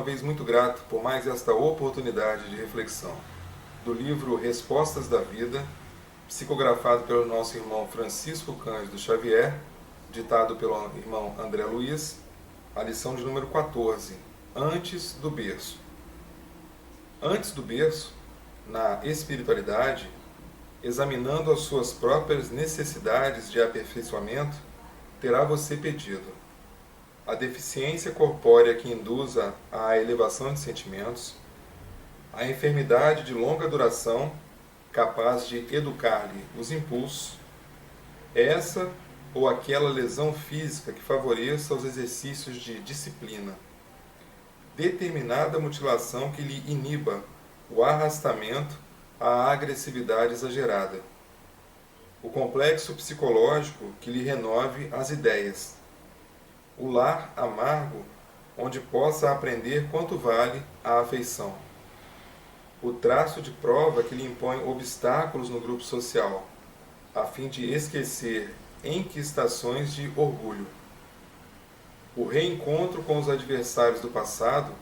vez muito grato por mais esta oportunidade de reflexão do livro Respostas da Vida, psicografado pelo nosso irmão Francisco Cândido Xavier, ditado pelo irmão André Luiz, a lição de número 14, Antes do Berço. Antes do berço, na espiritualidade, examinando as suas próprias necessidades de aperfeiçoamento, terá você pedido a deficiência corpórea que induza à elevação de sentimentos, a enfermidade de longa duração capaz de educar-lhe os impulsos, essa ou aquela lesão física que favoreça os exercícios de disciplina, determinada mutilação que lhe iniba o arrastamento à agressividade exagerada, o complexo psicológico que lhe renove as ideias, o lar amargo onde possa aprender quanto vale a afeição, o traço de prova que lhe impõe obstáculos no grupo social, a fim de esquecer enquistações de orgulho, o reencontro com os adversários do passado,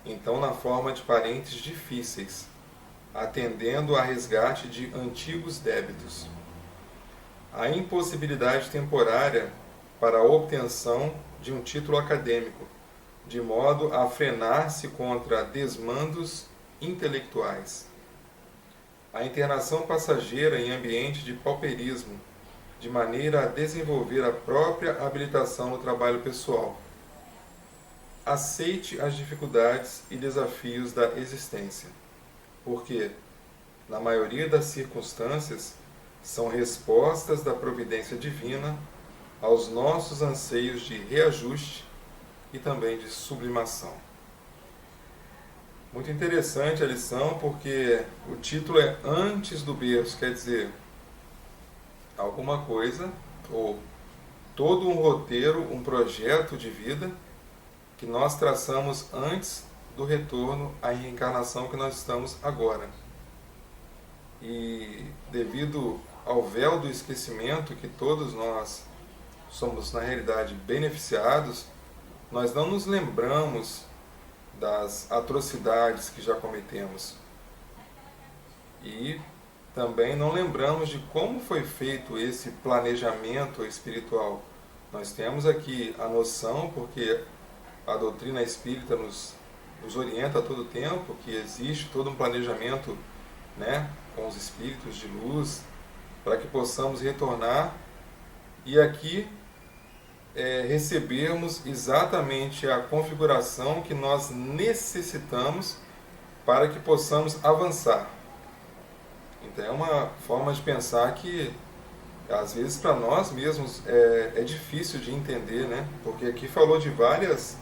então na forma de parentes difíceis, atendendo a resgate de antigos débitos, a impossibilidade temporária para a obtenção de um título acadêmico, de modo a frenar-se contra desmandos intelectuais, a internação passageira em ambiente de pauperismo, de maneira a desenvolver a própria habilitação no trabalho pessoal. Aceite as dificuldades e desafios da existência, porque, na maioria das circunstâncias, são respostas da providência divina aos nossos anseios de reajuste e também de sublimação. Muito interessante a lição, porque o título é Antes do Berço, quer dizer, alguma coisa, ou todo um roteiro, um projeto de vida que nós traçamos antes do retorno à reencarnação que nós estamos agora. E devido ao véu do esquecimento que todos nós somos, na realidade, beneficiados, nós não nos lembramos das atrocidades que já cometemos. E também não lembramos de como foi feito esse planejamento espiritual. Nós temos aqui a noção, porque a doutrina espírita nos orienta a todo tempo, que existe todo um planejamento, né, com os espíritos de luz, para que possamos retornar e aqui recebermos exatamente a configuração que nós necessitamos para que possamos avançar. Então é uma forma de pensar que às vezes para nós mesmos é difícil de entender, né? Porque aqui falou de várias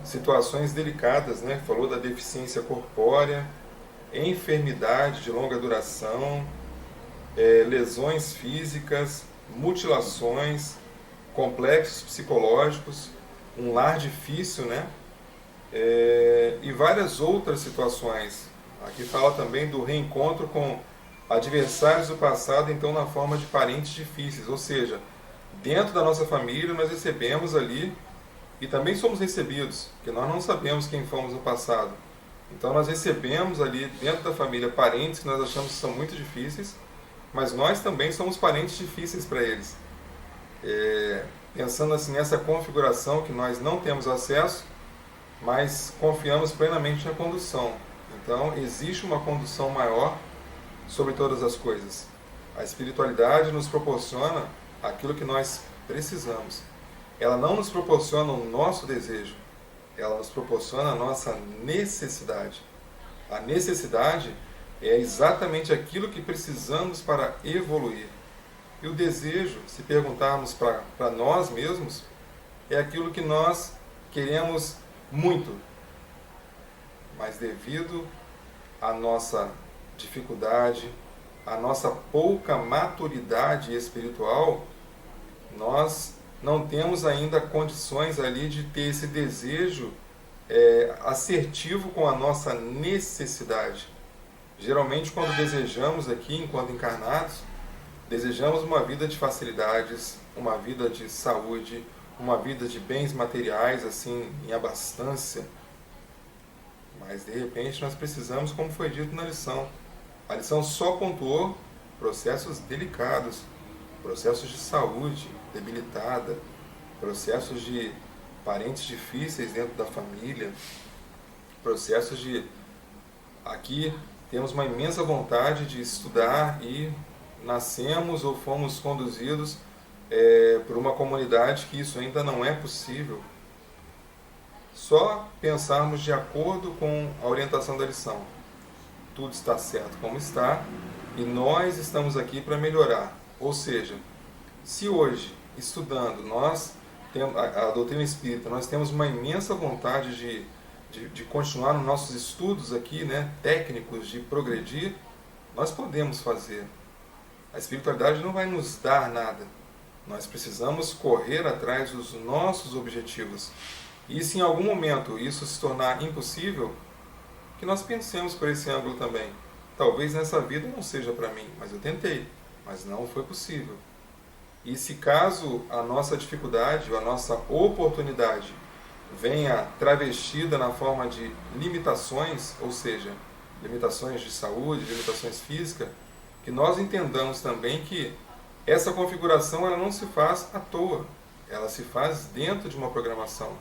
situações delicadas, né? Falou da deficiência corpórea, enfermidade de longa duração, lesões físicas, mutilações, complexos psicológicos, um lar difícil, né? E várias outras situações. Aqui fala também do reencontro com adversários do passado, então na forma de parentes difíceis, ou seja, dentro da nossa família nós recebemos ali, e também somos recebidos, porque nós não sabemos quem fomos no passado. Então nós recebemos ali dentro da família parentes que nós achamos que são muito difíceis, mas nós também somos parentes difíceis para eles. Pensando assim nessa configuração que nós não temos acesso, mas confiamos plenamente na condução. Então existe uma condução maior sobre todas as coisas. A espiritualidade nos proporciona aquilo que nós precisamos. Ela não nos proporciona o nosso desejo, ela nos proporciona a nossa necessidade. A necessidade é exatamente aquilo que precisamos para evoluir. E o desejo, se perguntarmos para nós mesmos, é aquilo que nós queremos muito. Mas devido à nossa dificuldade, à nossa pouca maturidade espiritual, nós não temos ainda condições ali de ter esse desejo assertivo com a nossa necessidade. Geralmente, quando desejamos aqui, enquanto encarnados, desejamos uma vida de facilidades, uma vida de saúde, uma vida de bens materiais, assim, em abastança. Mas de repente nós precisamos, como foi dito na lição, a lição só pontuou processos delicados, processos de saúde debilitada, processos de parentes difíceis dentro da família, processos de... Aqui temos uma imensa vontade de estudar e nascemos ou fomos conduzidos por uma comunidade que isso ainda não é possível. Só pensarmos de acordo com a orientação da lição. Tudo está certo como está e nós estamos aqui para melhorar. Ou seja, se hoje, estudando, nós temos a doutrina espírita, nós temos uma imensa vontade de continuar nos nossos estudos aqui, né, técnicos, de progredir, nós podemos fazer. A espiritualidade não vai nos dar nada. Nós precisamos correr atrás dos nossos objetivos. E se em algum momento isso se tornar impossível, que nós pensemos por esse ângulo também. Talvez nessa vida não seja para mim, mas eu tentei, mas não foi possível. E se caso a nossa dificuldade ou a nossa oportunidade venha travestida na forma de limitações, ou seja, limitações de saúde, limitações físicas, que nós entendamos também que essa configuração ela não se faz à toa, ela se faz dentro de uma programação,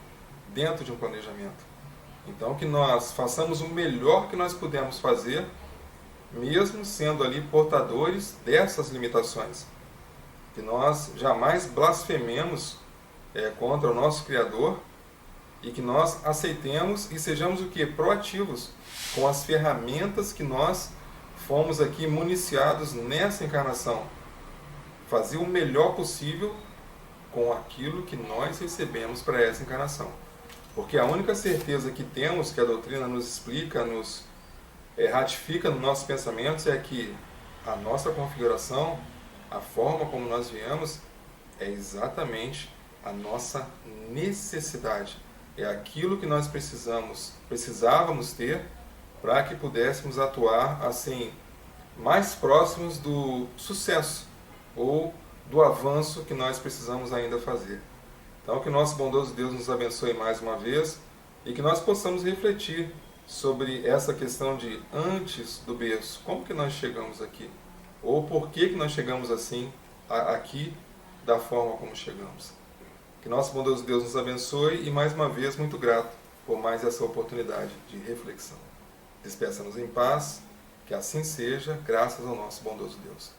dentro de um planejamento. Então que nós façamos o melhor que nós pudermos fazer, mesmo sendo ali portadores dessas limitações. Que nós jamais blasfememos contra o nosso Criador e que nós aceitemos e sejamos o que? Proativos com as ferramentas que nós fomos aqui municiados nessa encarnação. Fazer o melhor possível com aquilo que nós recebemos para essa encarnação. Porque a única certeza que temos, que a doutrina nos explica, nos ratifica nos nossos pensamentos, é que a nossa configuração, a forma como nós viemos, é exatamente a nossa necessidade. É aquilo que nós precisávamos ter para que pudéssemos atuar assim, mais próximos do sucesso ou do avanço que nós precisamos ainda fazer. Então, que o nosso bondoso Deus nos abençoe mais uma vez e que nós possamos refletir sobre essa questão de antes do berço. Como que nós chegamos aqui? Ou por que nós chegamos assim, aqui, da forma como chegamos? Que nosso bondoso Deus nos abençoe e, mais uma vez, muito grato por mais essa oportunidade de reflexão. Despeça-nos em paz, que assim seja, graças ao nosso bondoso Deus.